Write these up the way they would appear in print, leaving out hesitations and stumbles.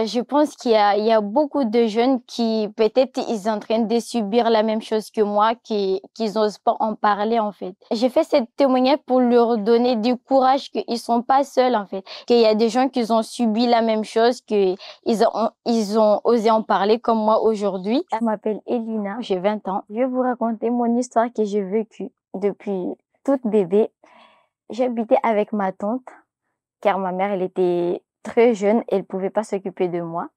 Je pense qu'il y a beaucoup de jeunes qui, peut-être, ils sont en train de subir la même chose que moi, qui n'osent pas en parler, en fait. J'ai fait cette témoignage pour leur donner du courage qu'ils sont pas seuls, en fait. Qu'il y a des gens qui ont subi la même chose, ils ont osé en parler comme moi aujourd'hui. Je m'appelle Elina, j'ai 20 ans. Je vais vous raconter mon histoire que j'ai vécue depuis toute bébé. J'habitais avec ma tante, car ma mère, elle était très jeune, elle pouvait pas s'occuper de moi.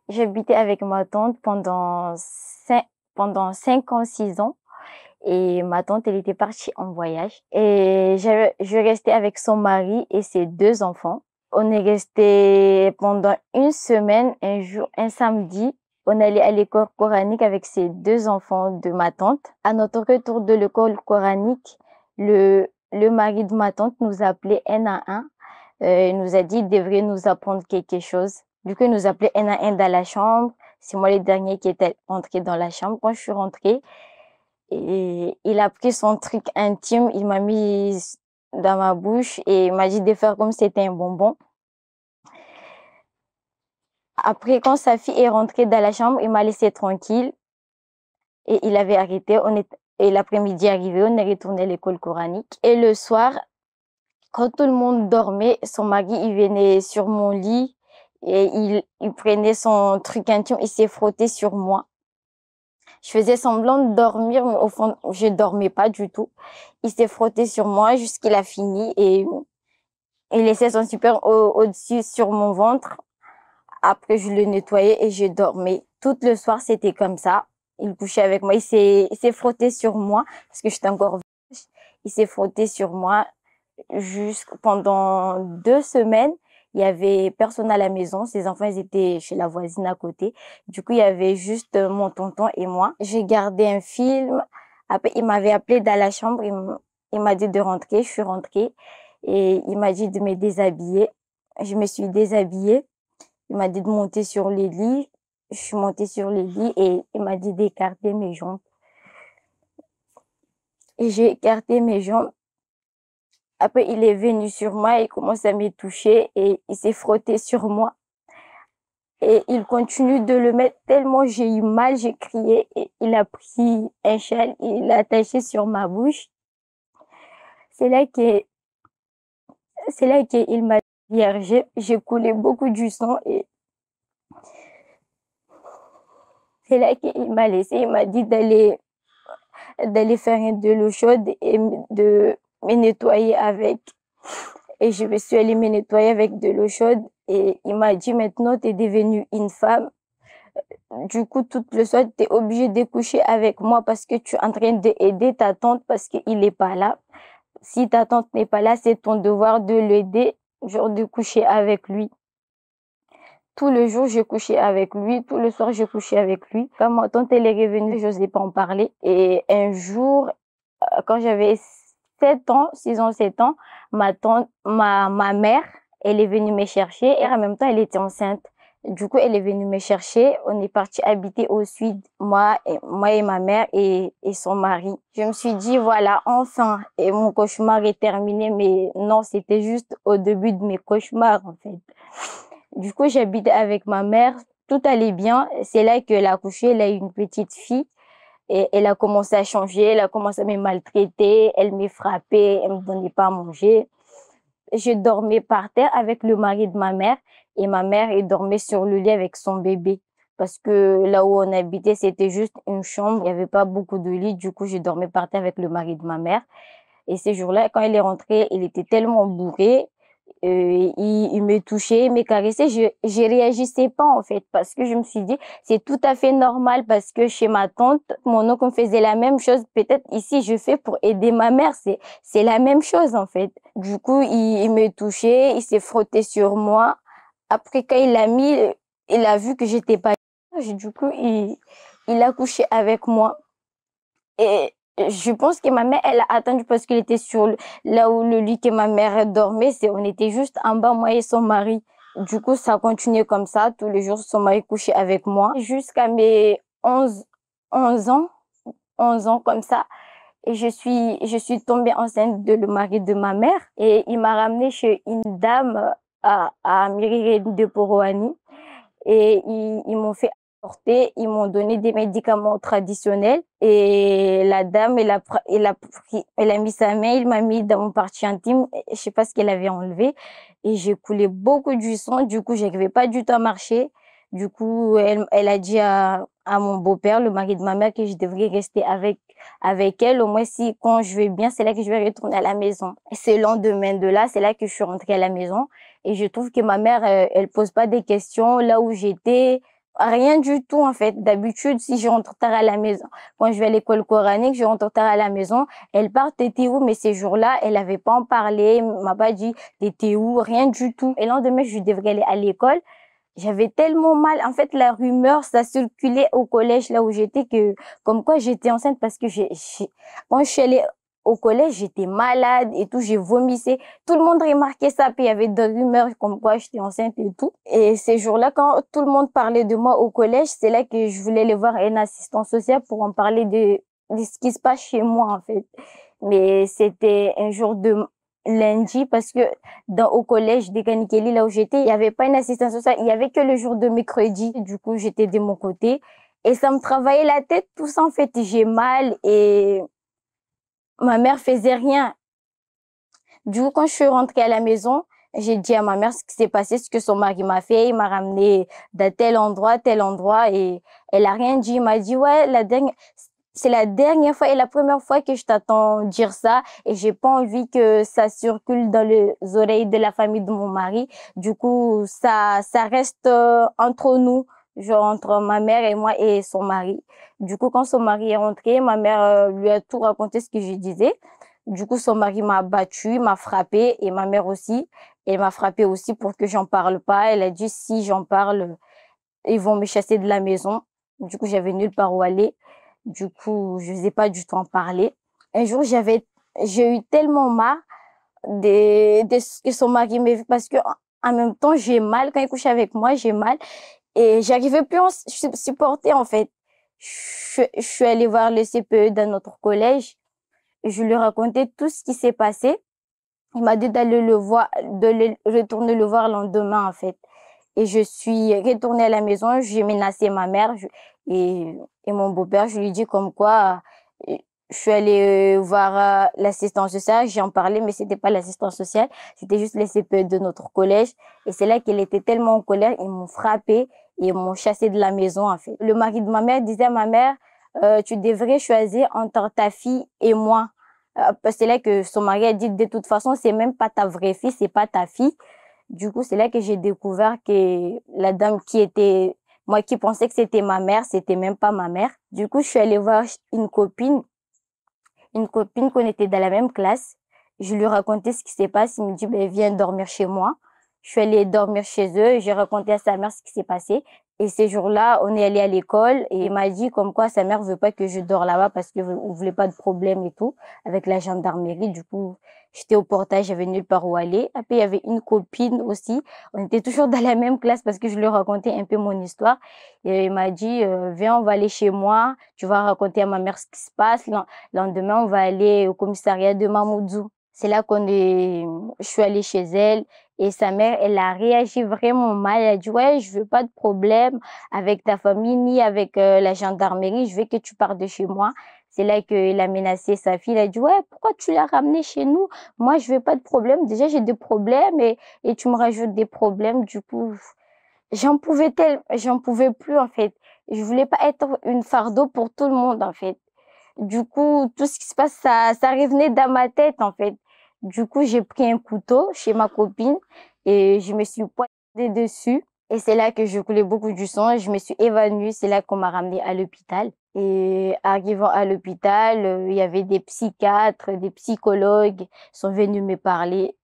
J'habitais avec ma tante pendant 5 ans, 6 ans. Et ma tante, elle était partie en voyage. Et je restais avec son mari et ses 2 enfants. On est resté pendant une semaine, un jour, un samedi. On allait à l'école coranique avec ces 2 enfants de ma tante. À notre retour de l'école coranique, le mari de ma tante nous appelait un à un. Il nous a dit, il devrait nous apprendre quelque chose. Du coup, il nous appelait un à un dans la chambre. C'est moi le dernier qui était entré dans la chambre. Quand je suis rentrée, et il a pris son truc intime, il m'a mis dans ma bouche et il m'a dit de faire comme si c'était un bonbon. Après, quand sa fille est rentrée dans la chambre, il m'a laissé tranquille et il avait arrêté. Et l'après-midi arrivé, on est retourné à l'école coranique. Et le soir, quand tout le monde dormait, son mari, il venait sur mon lit et il prenait son truc intime, il s'est frotté sur moi. Je faisais semblant de dormir, mais au fond, je dormais pas du tout. Il s'est frotté sur moi jusqu'il a fini et il laissait son super au-dessus sur mon ventre. Après, je le nettoyais et je dormais. Tout le soir, c'était comme ça. Il couchait avec moi. Il s'est frotté sur moi parce que j'étais encore vierge. Il s'est frotté sur moi pendant 2 semaines. Il y avait personne à la maison. Ses enfants, ils étaient chez la voisine à côté. Du coup, il y avait juste mon tonton et moi. J'ai gardé un film. Après, il m'avait appelé dans la chambre. Il m'a dit de rentrer. Je suis rentrée et il m'a dit de me déshabiller. Je me suis déshabillée. Il m'a dit de monter sur les lits. Je suis montée sur les lits et il m'a dit d'écarter mes jambes. Et j'ai écarté mes jambes. Après, il est venu sur moi, il commence à me toucher et il s'est frotté sur moi. Et il continue de le mettre tellement j'ai eu mal, j'ai crié. Et il a pris un châle, il l'a attaché sur ma bouche. C'est là que, c'est là qu'il m'a viergé. J'ai coulé beaucoup du sang et c'est là qu'il m'a laissé. Il m'a dit d'aller faire de l'eau chaude et de me nettoyer avec. Et je me suis allée me nettoyer avec de l'eau chaude et il m'a dit maintenant tu es devenue une femme. Du coup, tout le soir, tu es obligée de coucher avec moi parce que tu es en train d'aider ta tante parce qu'il n'est pas là. Si ta tante n'est pas là, c'est ton devoir de l'aider, genre de coucher avec lui. Tout le jour, j'ai couché avec lui. Tout le soir, j'ai couché avec lui. Quand ma tante elle est revenue, je n'osais pas en parler. Et un jour, quand j'avais 7 ans, 6 ans, 7 ans, ma mère, elle est venue me chercher et en même temps, elle était enceinte. Du coup, elle est venue me chercher. On est parti habiter au sud, moi et ma mère et son mari. Je me suis dit, voilà, enfin, et mon cauchemar est terminé. Mais non, c'était juste au début de mes cauchemars, en fait. Du coup, j'habitais avec ma mère. Tout allait bien. C'est là qu'elle a accouché. Elle a eu une petite fille. Et elle a commencé à changer. Elle a commencé à me maltraiter. Elle me frappait. Elle me donnait pas à manger. Je dormais par terre avec le mari de ma mère. Et ma mère, elle dormait sur le lit avec son bébé. Parce que là où on habitait, c'était juste une chambre. Il n'y avait pas beaucoup de lits. Du coup, je dormais par terre avec le mari de ma mère. Et ces jours-là, quand il est rentré, il était tellement bourré. Il me touchait, il me caressait, je réagissais pas en fait parce que je me suis dit c'est tout à fait normal parce que chez ma tante, mon oncle me faisait la même chose. Peut-être ici je fais pour aider ma mère, c'est la même chose en fait. Du coup, il me touchait, il s'est frotté sur moi. Après quand il l'a mis, il a vu que j'étais pas. Du coup, il a couché avec moi. Et je pense que ma mère, elle a attendu parce qu'il était là où le lit que ma mère dormait, on était juste en bas, moi et son mari. Du coup, ça a continué comme ça. Tous les jours, son mari couchait avec moi. Jusqu'à mes 11 ans, 11 ans comme ça. Et je suis tombée enceinte de le mari de ma mère. Et il m'a ramenée chez une dame à Mairie de Poroani et ils m'ont fait apporter, ils m'ont donné des médicaments traditionnels et la dame, elle a mis sa main, il m'a mis dans mon partie intime, je sais pas ce qu'elle avait enlevé et j'ai coulé beaucoup du sang, du coup, j'arrivais pas du tout à marcher. Du coup, elle a dit à mon beau-père, le mari de ma mère, que je devrais rester avec elle. Au moins, si quand je vais bien, c'est là que je vais retourner à la maison. Et c'est le lendemain de là, c'est là que je suis rentrée à la maison. Et je trouve que ma mère, elle pose pas des questions là où j'étais. Rien du tout, en fait. D'habitude, si je rentre tard à la maison, quand je vais à l'école coranique, je rentre tard à la maison, elle part, t'étais où? Mais ces jours-là, elle avait pas en parlé, m'a pas dit, t'étais où? Rien du tout. Et le lendemain, je devrais aller à l'école. J'avais tellement mal. En fait, la rumeur, ça circulait au collège, là où j'étais, que, comme quoi j'étais enceinte parce que quand je suis allée au collège, j'étais malade et tout, j'ai vomissé. Tout le monde remarquait ça, puis il y avait des rumeurs comme quoi j'étais enceinte et tout. Et ces jours-là, quand tout le monde parlait de moi au collège, c'est là que je voulais aller voir un assistant social pour en parler de ce qui se passe chez moi, en fait. Mais c'était un jour de lundi parce que au collège de Kanikeli, là où j'étais, il n'y avait pas une assistance sociale, il y avait que le jour de mercredi. Du coup, j'étais de mon côté et ça me travaillait la tête, tout ça, en fait. J'ai mal et ma mère faisait rien. Du coup, quand je suis rentrée à la maison, j'ai dit à ma mère ce qui s'est passé, ce que son mari m'a fait. Il m'a ramené de tel endroit et elle a rien dit. Il m'a dit, ouais, c'est la dernière fois et la première fois que je t'attends dire ça et j'ai pas envie que ça circule dans les oreilles de la famille de mon mari. Du coup, ça reste entre nous, genre entre ma mère et moi et son mari. Du coup, quand son mari est rentré, ma mère lui a tout raconté ce que je disais. Du coup, son mari m'a battu, m'a frappé et ma mère aussi. Elle m'a frappé aussi pour que j'en parle pas. Elle a dit si j'en parle, ils vont me chasser de la maison. Du coup, j'avais nulle part où aller. Du coup, je n'osais pas du tout en parler. Un jour, j'ai eu tellement marre de ce que son mari m'a fait parce que en même temps, j'ai mal. Quand il couche avec moi, j'ai mal. Et j'arrivais plus à supporter, en fait. Je suis allée voir le CPE dans notre collège. Je lui racontais tout ce qui s'est passé. Il m'a dit d'aller le voir, retourner le voir le lendemain, en fait. Et je suis retournée à la maison, j'ai menacé ma mère et, et mon beau-père. Je lui ai dit comme quoi je suis allée voir l'assistance sociale, j'ai en parlé, mais c'était pas l'assistance sociale, c'était juste les CPE de notre collège. Et c'est là qu'elle était tellement en colère, ils m'ont frappé et ils m'ont chassé de la maison, en fait. Le mari de ma mère disait à ma mère, tu devrais choisir entre ta fille et moi. C'est là que son mari a dit, de toute façon, c'est même pas ta vraie fille, c'est pas ta fille. Du coup, c'est là que j'ai découvert que la dame moi qui pensais que c'était ma mère, c'était même pas ma mère. Du coup, je suis allée voir une copine qu'on était dans la même classe. Je lui racontais ce qui s'est passé. Il me dit, ben, viens dormir chez moi. Je suis allée dormir chez eux. J'ai raconté à sa mère ce qui s'est passé. Et ces jours-là, on est allé à l'école et il m'a dit comme quoi sa mère veut pas que je dors là-bas parce que on voulait pas de problème et tout avec la gendarmerie. Du coup, j'étais au portail, j'avais nulle part où aller. Après, il y avait une copine aussi. On était toujours dans la même classe parce que je lui racontais un peu mon histoire. Et il m'a dit, viens, on va aller chez moi. Tu vas raconter à ma mère ce qui se passe. Le lendemain, on va aller au commissariat de Mamoudzou. C'est là je suis allée chez elle et sa mère, elle a réagi vraiment mal. Elle a dit, ouais, je veux pas de problème avec ta famille ni avec la gendarmerie. Je veux que tu partes de chez moi. C'est là qu'il a menacé sa fille. Il a dit, ouais, pourquoi tu l'as ramenée chez nous? Moi, je veux pas de problème. Déjà, j'ai des problèmes et tu me rajoutes des problèmes. Du coup, j'en pouvais plus, en fait. Je voulais pas être une fardeau pour tout le monde, en fait. Du coup, tout ce qui se passe, ça revenait dans ma tête, en fait. Du coup, j'ai pris un couteau chez ma copine et je me suis poignardée dessus. Et c'est là que je coulais beaucoup du sang et je me suis évanouie. C'est là qu'on m'a ramenée à l'hôpital. Et arrivant à l'hôpital, il y avait des psychiatres, des psychologues sont venus me parler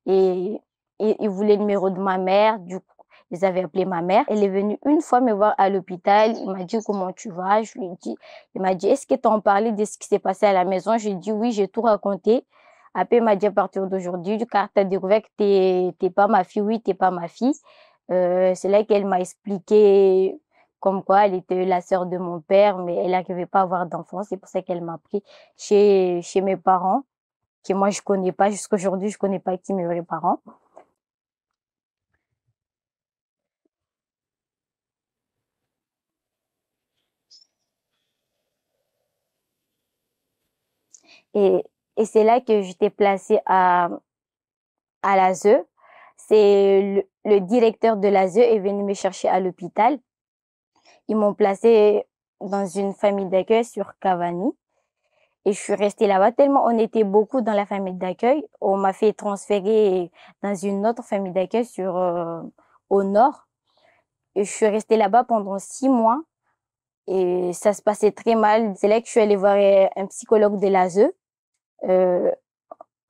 et, et ils voulaient le numéro de ma mère. Du coup, ils avaient appelé ma mère. Elle est venue une fois me voir à l'hôpital. Il m'a dit comment tu vas. Je lui ai dit, il m'a dit, est-ce que tu as parlé de ce qui s'est passé à la maison? J'ai dit oui, j'ai tout raconté. Après, il m'a dit à partir d'aujourd'hui, car tu as découvert que t'es pas ma fille, oui, t'es pas ma fille. C'est là qu'elle m'a expliqué comme quoi elle était la sœur de mon père, mais elle n'arrivait pas à avoir d'enfant. C'est pour ça qu'elle m'a pris chez mes parents, que moi je connais pas. Jusqu'à aujourd'hui, je connais pas qui mes vrais parents. Et, et c'est là que j'étais placée à l'ASE. C'est le directeur de l'ASE est venu me chercher à l'hôpital. Ils m'ont placée dans une famille d'accueil sur Cavani. Et je suis restée là-bas tellement on était beaucoup dans la famille d'accueil. On m'a fait transférer dans une autre famille d'accueil au nord. Et je suis restée là-bas pendant 6 mois. Et ça se passait très mal. C'est là que je suis allée voir un psychologue de l'ASE. Euh,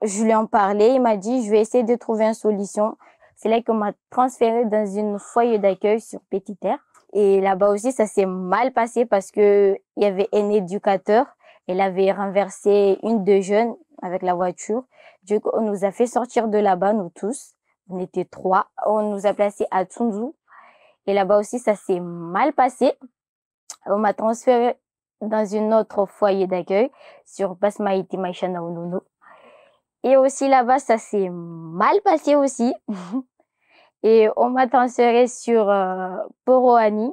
je lui en parlais. Il m'a dit, je vais essayer de trouver une solution. C'est là qu'on m'a transférée dans une foyer d'accueil sur Petite Terre. Et là-bas aussi, ça s'est mal passé parce que il y avait un éducateur. Elle avait renversé une des jeunes avec la voiture. Du coup, on nous a fait sortir de là-bas, nous tous. On était 3. On nous a placés à Tsunzu. Et là-bas aussi, ça s'est mal passé. On m'a transféré dans une autre foyer d'accueil sur Basmaïti Maïchana Onono. Et aussi là-bas, ça s'est mal passé aussi. Et on m'a transféré sur Poroani.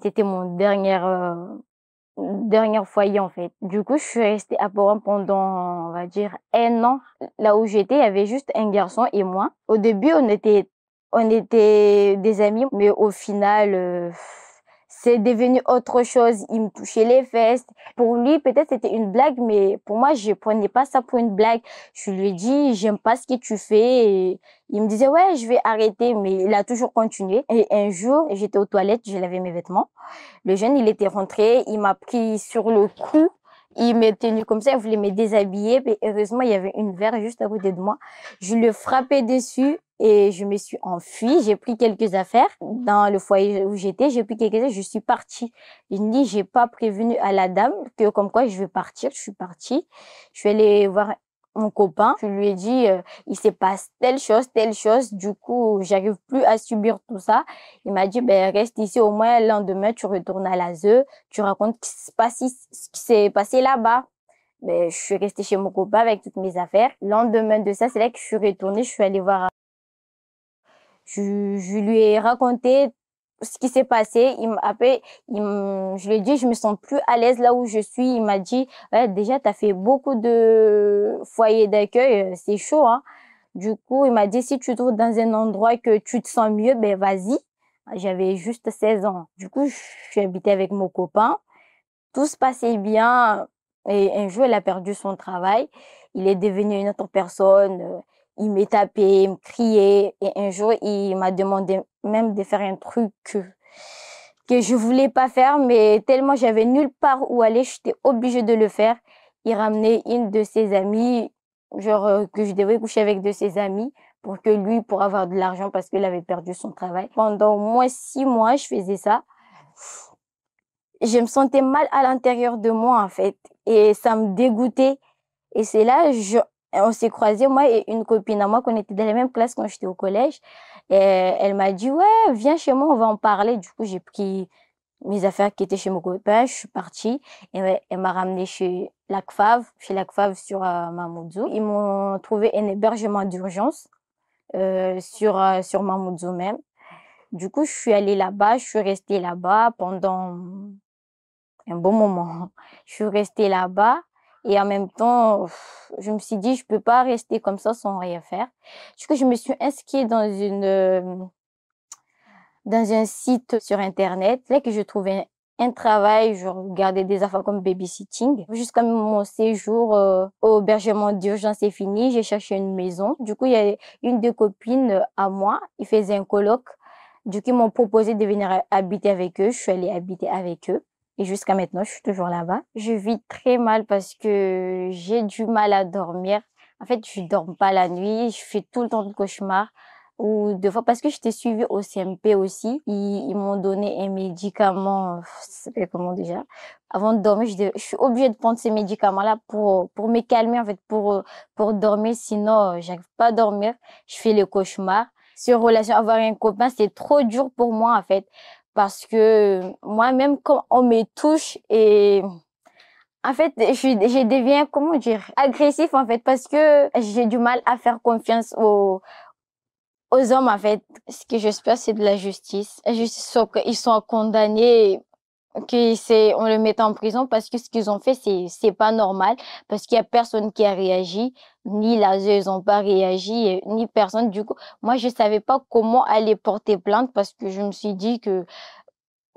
C'était mon dernier foyer en fait. Du coup, je suis restée à Poroani pendant, on va dire, 1 an. Là où j'étais, il y avait juste un garçon et moi. Au début, on était des amis, mais au final, c'est devenu autre chose. Il me touchait les fesses. Pour lui, peut-être c'était une blague, mais pour moi, je prenais pas ça pour une blague. Je lui ai dit, j'aime pas ce que tu fais. Et il me disait, ouais, je vais arrêter, mais il a toujours continué. Et un jour, j'étais aux toilettes, je lavais mes vêtements. Le jeune, il était rentré, il m'a pris sur le cou. Il m'a tenu comme ça, il voulait me déshabiller. Mais heureusement, il y avait une verre juste à côté de moi. Je lui ai frappé dessus et je me suis enfuie. J'ai pris quelques affaires dans le foyer où j'étais. J'ai pris quelques affaires, je suis partie. Il me dit, j'ai pas prévenu à la dame que comme quoi je vais partir. Je suis partie. Je suis allée voir mon copain. Je lui ai dit, il se passe telle chose, telle chose. Du coup, j'arrive plus à subir tout ça. Il m'a dit, ben, reste ici au moins le lendemain, tu retournes à l'ASE, tu racontes ce qui s'est passé là-bas. Ben, je suis restée chez mon copain avec toutes mes affaires. Le lendemain de ça, c'est là que je suis retournée, je suis allée voir. Je lui ai raconté ce qui s'est passé. Il m'a appelé, je lui ai dit, je me sens plus à l'aise là où je suis. Il m'a dit, ouais, déjà, t'as fait beaucoup de foyers d'accueil, c'est chaud, hein. Du coup, il m'a dit, si tu trouves dans un endroit que tu te sens mieux, ben, vas-y. J'avais juste 16 ans. Du coup, je suis habitée avec mon copain. Tout se passait bien. Et un jour, il a perdu son travail. Il est devenu une autre personne. Il m'a tapé, il me criait. Et un jour, il m'a demandé même de faire un truc que je voulais pas faire, mais tellement j'avais nulle part où aller, j'étais obligée de le faire. Il ramenait une de ses amies, genre que je devais coucher avec de ses amis pour que lui, pour avoir de l'argent parce qu'il avait perdu son travail. Pendant au moins 6 mois, je faisais ça. Je me sentais mal à l'intérieur de moi, en fait. Et ça me dégoûtait. Et c'est là, on s'est croisés, moi et une copine à moi, qu'on était dans la même classe quand j'étais au collège. Et elle m'a dit, ouais, viens chez moi, on va en parler. Du coup, j'ai pris mes affaires qui étaient chez mon copain, je suis partie. Et ouais, elle m'a ramenée chez la CFAV sur Mamoudzou. Ils m'ont trouvé un hébergement d'urgence sur Mamoudzou même. Du coup, je suis allée là-bas, je suis restée là-bas pendant un bon moment. Je suis restée là-bas et en même temps, je me suis dit, je peux pas rester comme ça sans rien faire. Du coup, je me suis inscrite dans un site sur Internet. Là que je trouvais un travail, je regardais des affaires comme babysitting. Jusqu'à mon séjour au hébergement d'urgence est fini, j'ai cherché une maison. Du coup, il y a une des copines à moi, ils faisaient un colloque. Du coup, ils m'ont proposé de venir habiter avec eux. Je suis allée habiter avec eux. Et jusqu'à maintenant, je suis toujours là-bas. Je vis très mal parce que j'ai du mal à dormir. En fait, je dors pas la nuit. Je fais tout le temps de cauchemars. Ou deux fois, parce que je t'ai suivi au CMP aussi. Ils m'ont donné un médicament, ça s'appelle comment déjà? Avant de dormir, je suis obligée de prendre ces médicaments-là pour me calmer, en fait, pour dormir. Sinon, j'arrive pas à dormir. Je fais le cauchemar. Sur relation, avoir un copain, c'est trop dur pour moi, en fait. Parce que moi-même, quand on me touche et en fait, je deviens, comment dire, agressif, en fait, parce que j'ai du mal à faire confiance aux hommes, en fait. Ce que j'espère, c'est de la justice. La justice, ils sont condamnés on le met en prison parce que ce qu'ils ont fait, c'est pas normal, parce qu'il y a personne qui a réagi, ni l'ASE, ils ont pas réagi, ni personne. Du coup, moi, je savais pas comment aller porter plainte parce que je me suis dit que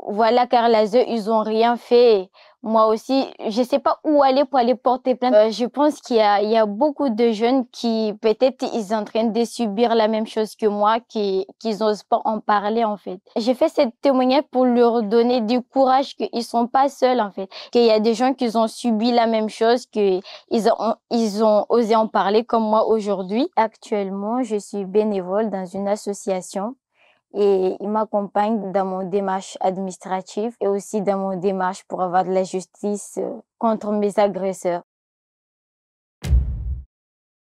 voilà, car les œufs, ils ont rien fait. Moi aussi, je sais pas où aller pour aller porter plainte. Je pense il y a beaucoup de jeunes qui, peut-être, ils sont en train de subir la même chose que moi, qui n'osent pas en parler, en fait. J'ai fait cette témoignage pour leur donner du courage qu'ils sont pas seuls, en fait. Qu'il y a des gens qui ont subi la même chose, ils ont osé en parler comme moi aujourd'hui. Actuellement, je suis bénévole dans une association et il m'accompagne dans mon démarche administrative et aussi dans mon démarche pour avoir de la justice contre mes agresseurs.